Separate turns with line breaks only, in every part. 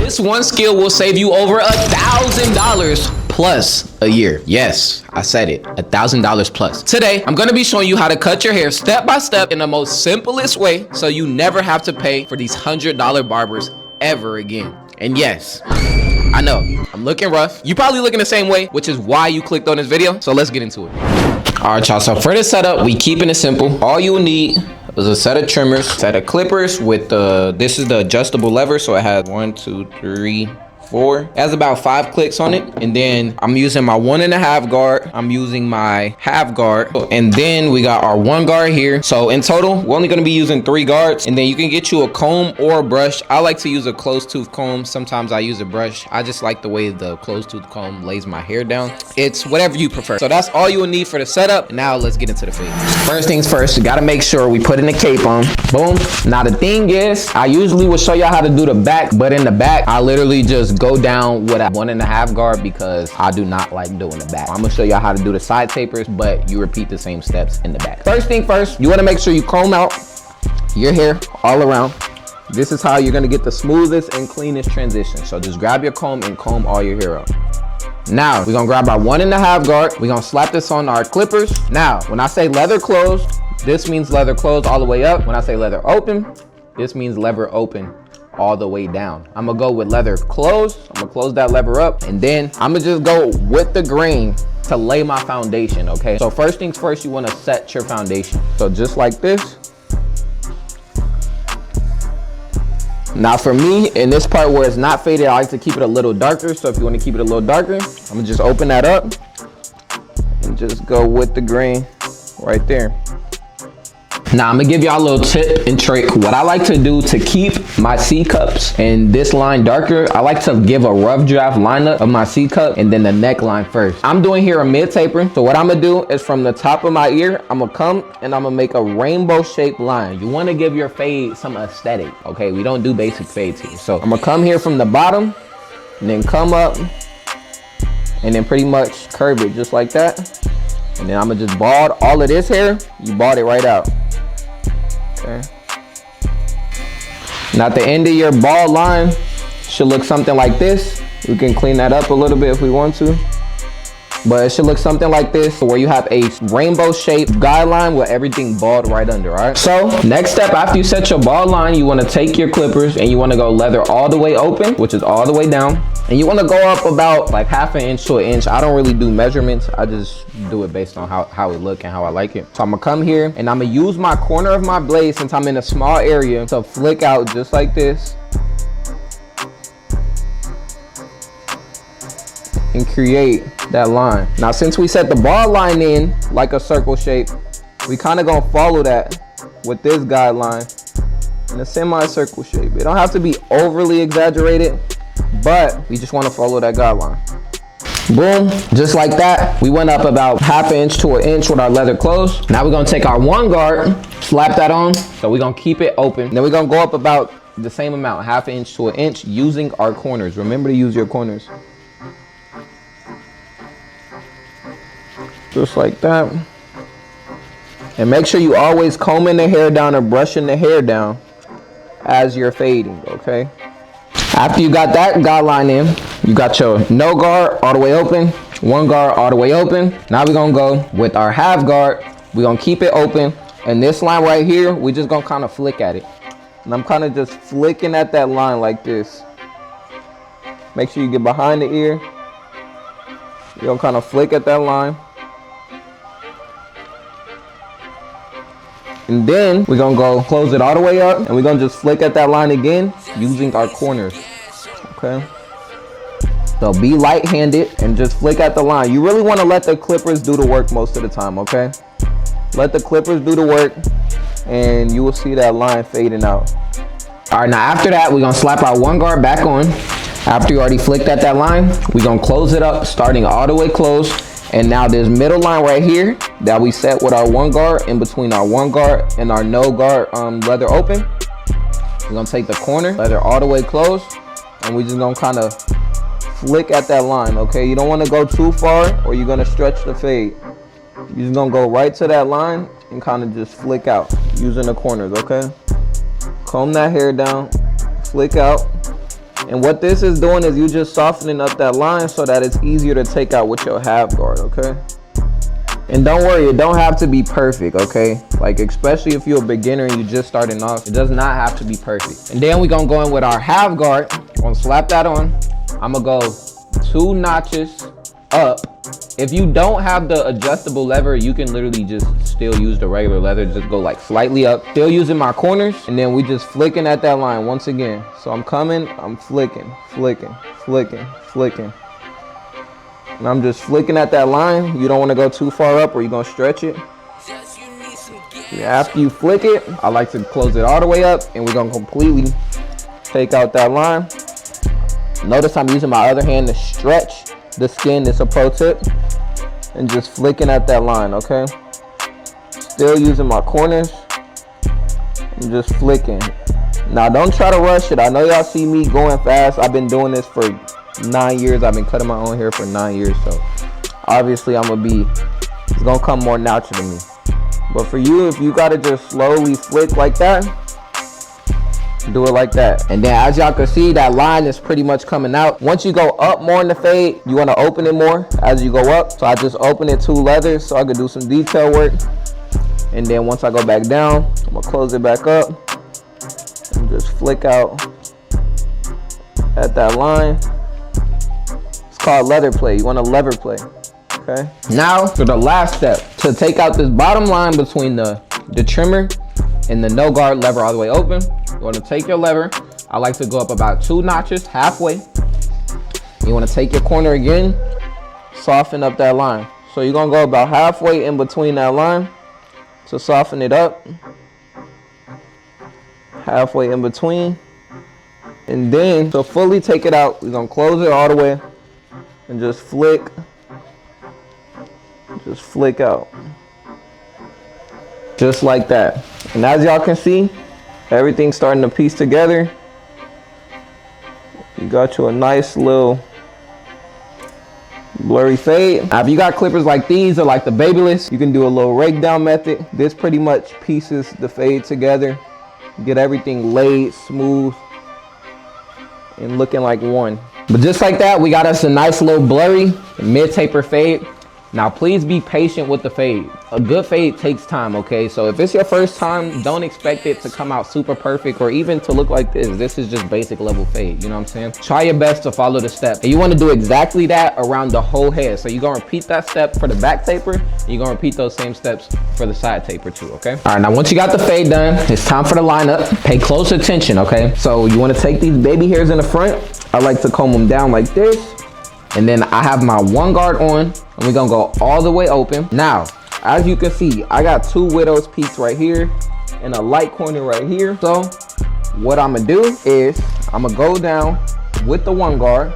This one skill will save you over $1,000 plus a year. Yes, I said it, $1,000 plus. Today, I'm gonna be showing you how to cut your hair step by step in the most simplest way so you never have to pay for these $100 barbers ever again. And yes, I know, I'm looking rough. You probably looking the same way, which is why you clicked on this video. So let's get into it. All right, y'all, so for this setup, we keeping it simple. All you need is a set of trimmers, set of clippers with this is the adjustable lever. So it has 1, 2, 3, 4. It has about 5 clicks on it. And then I'm using my 1.5 guard. I'm using my half guard. And then we got our 1 guard here. So in total, we're only gonna be using 3 guards. And then you can get you a comb or a brush. I like to use a closed tooth comb. Sometimes I use a brush. I just like the way the closed tooth comb lays my hair down. It's whatever you prefer. So that's all you will need for the setup. And now let's get into the fade. First things first, you gotta make sure we put in the cape on. Boom. Now the thing is, I usually will show y'all how to do the back, but in the back, I literally just go down with a 1.5 guard because I do not like doing the back. I'm gonna show y'all how to do the side tapers, but you repeat the same steps in the back. First thing first, you wanna make sure you comb out your hair all around. This is how you're gonna get the smoothest and cleanest transition. So just grab your comb and comb all your hair out. Now, we're gonna grab our 1.5 guard. We're gonna slap this on our clippers. Now, when I say leather closed, this means leather closed all the way up. When I say leather open, this means lever open all the way down. I'm gonna go with leather closed. I'm gonna close that lever up, and then I'm gonna just go with the grain to lay my foundation, okay? So first things first, you wanna set your foundation. So just like this. Now for me, in this part where it's not faded, I like to keep it a little darker. So if you wanna keep it a little darker, I'm gonna just open that up and just go with the grain right there. Now I'm gonna give y'all a little tip and trick. What I like to do to keep my C cups and this line darker, I like to give a rough draft lineup of my C cup and then the neckline first. I'm doing here a mid taper. So what I'm gonna do is from the top of my ear, I'm gonna come and I'm gonna make a rainbow shaped line. You wanna give your fade some aesthetic, okay? We don't do basic fades here. So I'm gonna come here from the bottom and then come up and then pretty much curve it just like that. And then I'm gonna just bald all of this hair. You bald it right out. Okay. Now at the end of your bald line should look something like this. We can clean that up a little bit if we want to, but it should look something like this, where you have a rainbow shaped guideline with everything bald right under. All right, so next step, after you set your bald line, you want to take your clippers and you want to go leather all the way open, which is all the way down, and you want to go up about like 1/2 inch to 1 inch. I don't really do measurements, I just do it based on how it look and how I like it. So I'm gonna come here and I'm gonna use my corner of my blade, since I'm in a small area, to flick out just like this and create that line. Now since we set the bald line in like a circle shape, we kind of gonna follow that with this guideline in a semi-circle shape. It don't have to be overly exaggerated, but we just want to follow that guideline. Boom, just like that. We went up about 1/2 inch to 1 inch with our leather closed. Now we're gonna take our 1 guard, slap that on. So we're gonna keep it open. Then we're gonna go up about the same amount, 1/2 inch to 1 inch, using our corners. Remember to use your corners. Just like that. And make sure you always combing the hair down or brushing the hair down as you're fading, okay? After you got that guideline in, you got your no guard all the way open, 1 guard all the way open. Now we're gonna go with our half guard. We're gonna keep it open. And this line right here, we just gonna kind of flick at it. And I'm kind of just flicking at that line like this. Make sure you get behind the ear. You're gonna kind of flick at that line. And then we're gonna go close it all the way up, and we're gonna just flick at that line again using our corners, okay? So be light-handed and just flick at the line. You really wanna let the clippers do the work most of the time, okay? Let the clippers do the work and you will see that line fading out. All right, now after that, we're gonna slap our 1 guard back on. After you already flicked at that line, we're gonna close it up, starting all the way closed. And now this middle line right here that we set with our 1 guard, in between our 1 guard and our no guard leather open, we're gonna take the corner, leather all the way closed, and we just gonna kind of flick at that line, okay? You don't want to go too far or you're gonna stretch the fade. You're just gonna go right to that line and kind of just flick out using the corners, okay? Comb that hair down, flick out, And what this is doing is you just softening up that line so that it's easier to take out with your half guard, okay? And don't worry, it don't have to be perfect, okay? Like, especially if you're a beginner and you're just starting off, it does not have to be perfect. And then we're gonna go in with our half guard. I'm gonna slap that on. I'm gonna go 2 notches up. If you don't have the adjustable lever, you can literally just still use the regular leather. Just go like slightly up. Still using my corners, and then we just flicking at that line once again. So I'm coming, I'm flicking, flicking, flicking, flicking. And I'm just flicking at that line. You don't want to go too far up or you're gonna stretch it. After you flick it, I like to close it all the way up, and we're gonna completely take out that line. Notice I'm using my other hand to stretch the skin. It's a pro tip. And just flicking at that line, okay? Still using my corners. I'm just flicking. Now don't try to rush it. I know y'all see me going fast. I've been doing this for 9 years. I've been cutting my own hair for 9 years, so obviously it's gonna come more natural to me. But for you, if you gotta just slowly flick like that, do it like that. And then as y'all can see, that line is pretty much coming out. Once you go up more in the fade, you want to open it more as you go up. So I just open it 2 leathers so I could do some detail work. And then once I go back down, I'm gonna close it back up and just flick out at that line. It's called leather play. You want to lever play, okay? Now for the last step, to take out this bottom line between the trimmer and the no guard lever all the way open. You want to take your lever. I like to go up about 2 notches, halfway. You want to take your corner again, soften up that line. So you're going to go about halfway in between that line to soften it up. Halfway in between. And then to fully take it out, we're going to close it all the way and just flick. Just flick out. Just like that. And as y'all can see, everything's starting to piece together. You got you a nice little blurry fade. Now, if you got clippers like these or like the Babyless, you can do a little rake down method. This pretty much pieces the fade together. Get everything laid, smooth, and looking like one. But just like that, we got us a nice little blurry mid-taper fade. Now, please be patient with the fade. A good fade takes time, okay? So if it's your first time, don't expect it to come out super perfect or even to look like this. This is just basic level fade, you know what I'm saying? Try your best to follow the steps. And you want to do exactly that around the whole head. So you're going to repeat that step for the back taper, and you're going to repeat those same steps for the side taper too, okay? All right, now once you got the fade done, it's time for the lineup. Pay close attention, okay? So you want to take these baby hairs in the front. I like to comb them down like this. And then I have my 1 guard on, and we're gonna go all the way open. Now, as you can see, I got 2 widow's peaks right here and a light corner right here. So what I'm gonna do is I'm gonna go down with the 1 guard,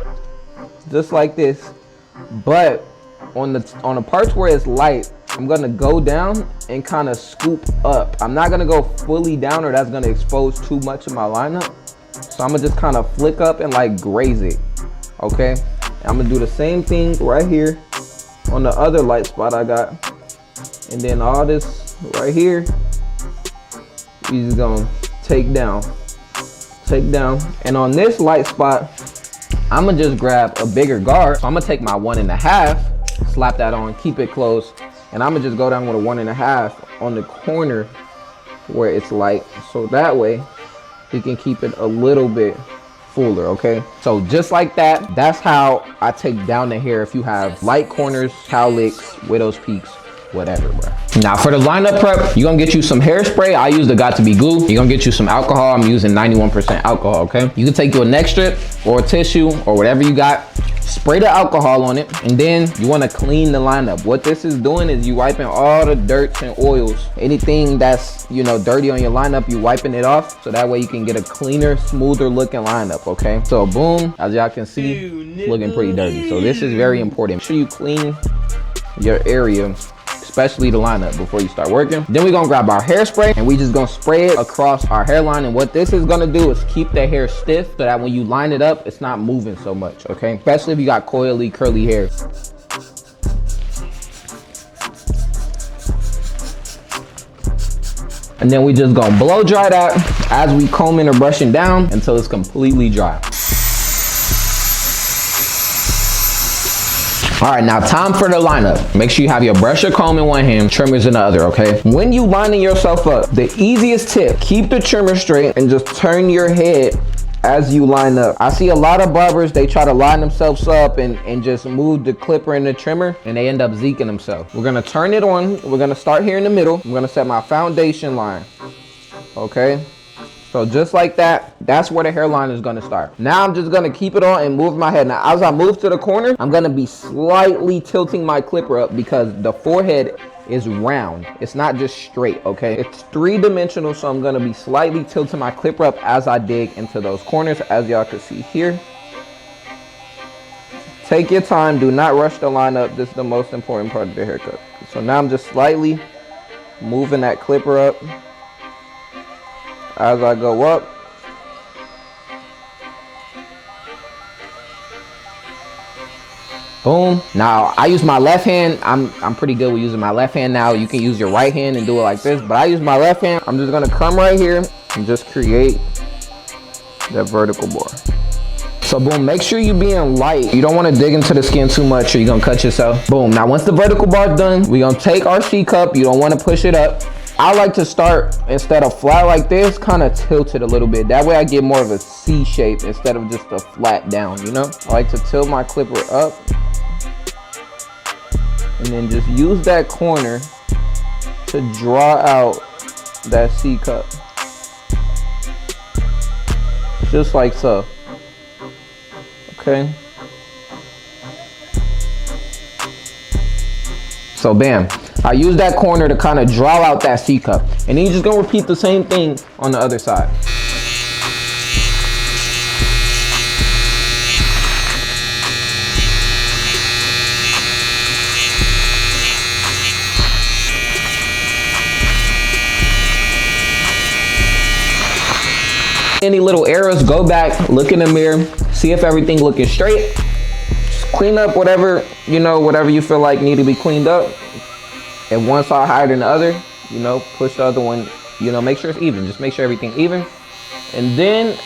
just like this. But on the parts where it's light, I'm gonna go down and kind of scoop up. I'm not gonna go fully down, or that's gonna expose too much of my lineup. So I'm gonna just kind of flick up and like graze it, okay? I'm gonna do the same thing right here on the other light spot I got. And then all this right here, we just gonna take down. And on this light spot, I'm gonna just grab a bigger guard. So I'm gonna take my 1.5, slap that on, keep it close. And I'm gonna just go down with a 1.5 on the corner where it's light. So that way we can keep it a little bit fuller, okay? So just like that, that's how I take down the hair if you have light corners, cowlicks, widow's peaks, whatever, bro. Now for the lineup prep, you're gonna get you some hairspray. I use the Got To Be glue. You're gonna get you some alcohol. I'm using 91% alcohol, okay? You can take you a neck strip or a tissue or whatever you got. Spray the alcohol on it, and then you want to clean the lineup. What this is doing is you wiping all the dirts and oils, anything that's, you know, dirty on your lineup, you wiping it off, so that way you can get a cleaner, smoother looking lineup, okay? So boom, as y'all can see, it's looking pretty dirty. So this is very important. Make sure you clean your area, especially the lineup, before you start working. Then we're gonna grab our hairspray and we just gonna spray it across our hairline. And what this is gonna do is keep the hair stiff so that when you line it up, it's not moving so much, okay? Especially if you got coily, curly hair. And then we just gonna blow dry that as we combing or brushing down until it's completely dry. All right, now time for the lineup. Make sure you have your brush or comb in one hand, trimmers in the other, okay? When you lining yourself up, the easiest tip, keep the trimmer straight and just turn your head as you line up. I see a lot of barbers, they try to line themselves up and just move the clipper and the trimmer, and they end up zeking themselves. We're gonna turn it on. We're gonna start here in the middle. I'm gonna set my foundation line, okay? So just like that, that's where the hairline is gonna start. Now I'm just gonna keep it on and move my head. Now as I move to the corner, I'm gonna be slightly tilting my clipper up because the forehead is round. It's not just straight, okay? It's three-dimensional, so I'm gonna be slightly tilting my clipper up as I dig into those corners, as y'all can see here. Take your time, do not rush the line up. This is the most important part of the haircut. So now I'm just slightly moving that clipper up as I go up. Boom. Now I use my left hand. I'm pretty good with using my left hand now. You can use your right hand and do it like this, but I use my left hand. I'm just gonna come right here and just create that vertical bar. So boom, make sure you're being light. You don't wanna dig into the skin too much or you're gonna cut yourself. Boom, now once the vertical bar is done, we're gonna take our C cup. You don't wanna push it up. I like to start, instead of flat like this, kind of tilt it a little bit. That way I get more of a C shape instead of just a flat down, you know? I like to tilt my clipper up and then just use that corner to draw out that C cup. Just like so, okay? So bam, I use that corner to kind of draw out that C cup. And then you're just gonna repeat the same thing on the other side. Any little errors, go back, look in the mirror, see if everything looking straight. Clean up whatever, you know, whatever you feel like need to be cleaned up. If one side higher than the other, you know, push the other one, you know, make sure it's even. Just make sure everything even. And then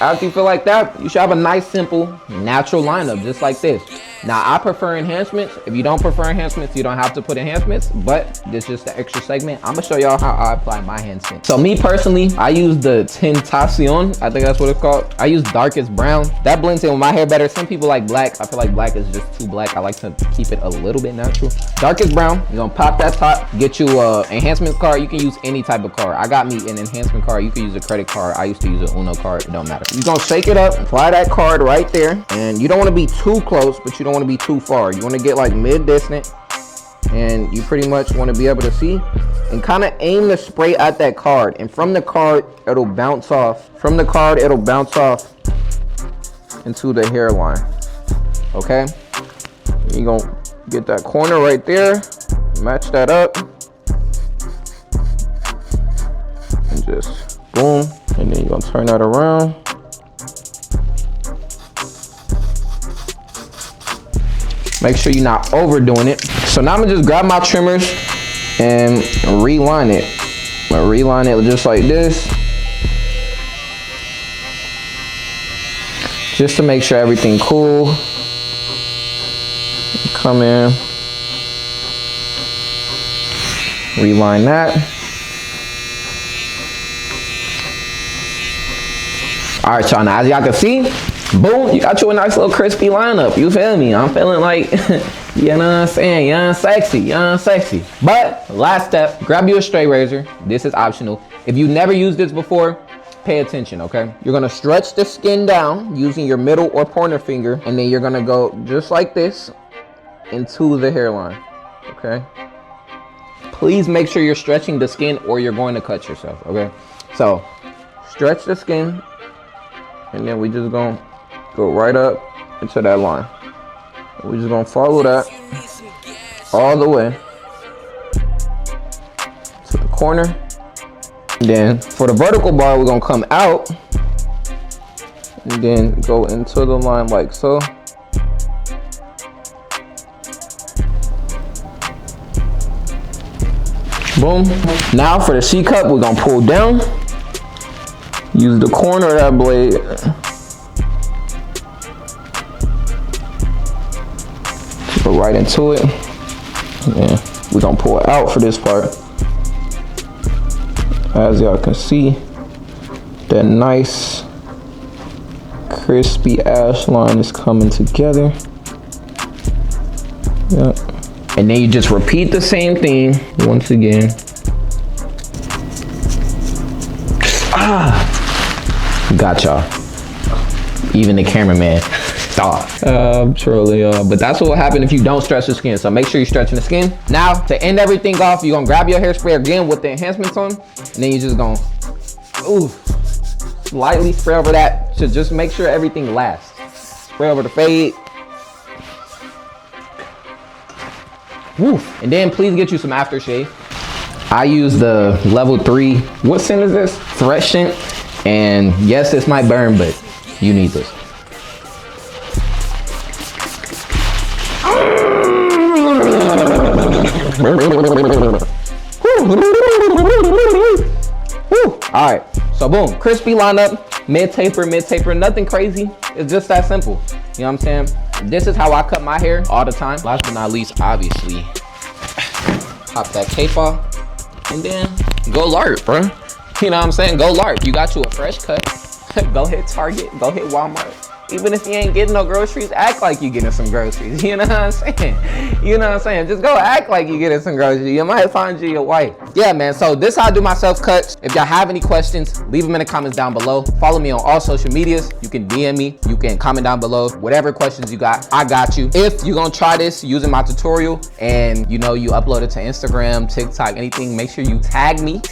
after you feel like that, you should have a nice, simple, natural lineup, just like this. Now, I prefer enhancements. If you don't prefer enhancements, you don't have to put enhancements, but this is just the extra segment. I'm gonna show y'all how I apply my enhancement. So me personally, I use the Tentacion. I think that's what it's called. I use darkest brown. That blends in with my hair better. Some people like black. I feel like black is just too black. I like to keep it a little bit natural. Darkest brown, you're gonna pop that top, get you a enhancement card. You can use any type of card. I got me an enhancement card. You can use a credit card. I used to use an Uno card, it don't matter. You're gonna shake it up, apply that card right there. And you don't wanna be too close, but you don't want to be too far. You want to get like mid-distance, and you pretty much want to be able to see and kind of aim the spray at that card, and from the card it'll bounce off. From the card it'll bounce off into the hairline. Okay, you're gonna get that corner right there, match that up, and just boom, and then you're gonna turn that around. Make sure you're not overdoing it. So now I'm gonna just grab my trimmers and reline it. I'm gonna reline it just like this, just to make sure everything cool. Come in, reline that. All right, y'all, now as y'all can see, boom, you got you a nice little crispy lineup. You feel me? I'm feeling like, you know what I'm saying? Young sexy, young sexy. But last step, grab you a straight razor. This is optional. If you never used this before, pay attention, okay? You're gonna stretch the skin down using your middle or pointer finger, and then you're gonna go just like this into the hairline, okay? Please make sure you're stretching the skin or you're going to cut yourself, okay? So stretch the skin, and then we just gonna go right up into that line. We're just gonna follow that all the way to the corner. And then for the vertical bar, we're gonna come out and then go into the line like so. Boom. Now for the C cup, we're gonna pull down. Use the corner of that blade to go go right into it. And we're gonna pull it out for this part. As y'all can see, that nice crispy ash line is coming together. Yep. And then you just repeat the same thing once again. Got y'all. Even the cameraman thought. I'm trolling y'all, but that's what will happen if you don't stretch the skin. So make sure you're stretching the skin. Now, to end everything off, you're gonna grab your hairspray again with the enhancements on, and then you're just gonna, lightly spray over that to just make sure everything lasts. Spray over the fade. And then please get you some aftershave. I use the level 3. What scent is this? Fresh scent. And yes, this might burn, but you need this. All right, so boom, crispy lineup, mid taper, nothing crazy. It's just that simple. You know what I'm saying? This is how I cut my hair all the time. Last but not least, obviously, pop that cape off and then go LARP, bro. You know what I'm saying? Go LARP. You got you a fresh cut. Go hit Target, go hit Walmart. Even if you ain't getting no groceries, act like you getting some groceries. You know what I'm saying? You know what I'm saying? Just go act like you getting some groceries. You might find you your wife. Yeah, man. So this is how I do my self cuts. If y'all have any questions, leave them in the comments down below. Follow me on all social medias. You can DM me. You can comment down below. Whatever questions you got, I got you. If you're gonna try this using my tutorial and you know you upload it to Instagram, TikTok, anything, make sure you tag me,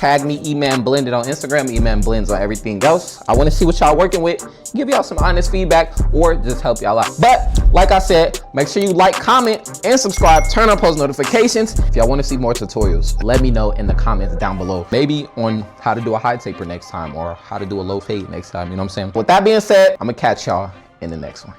E-Man Blended on Instagram, E-Man Blends on everything else. I want to see what y'all working with, give y'all some honest feedback, or just help y'all out. But like I said, make sure you like, comment, and subscribe. Turn on post notifications. If y'all want to see more tutorials, let me know in the comments down below. Maybe on how to do a high taper next time or how to do a low fade next time. You know what I'm saying? With that being said, I'm gonna catch y'all in the next one.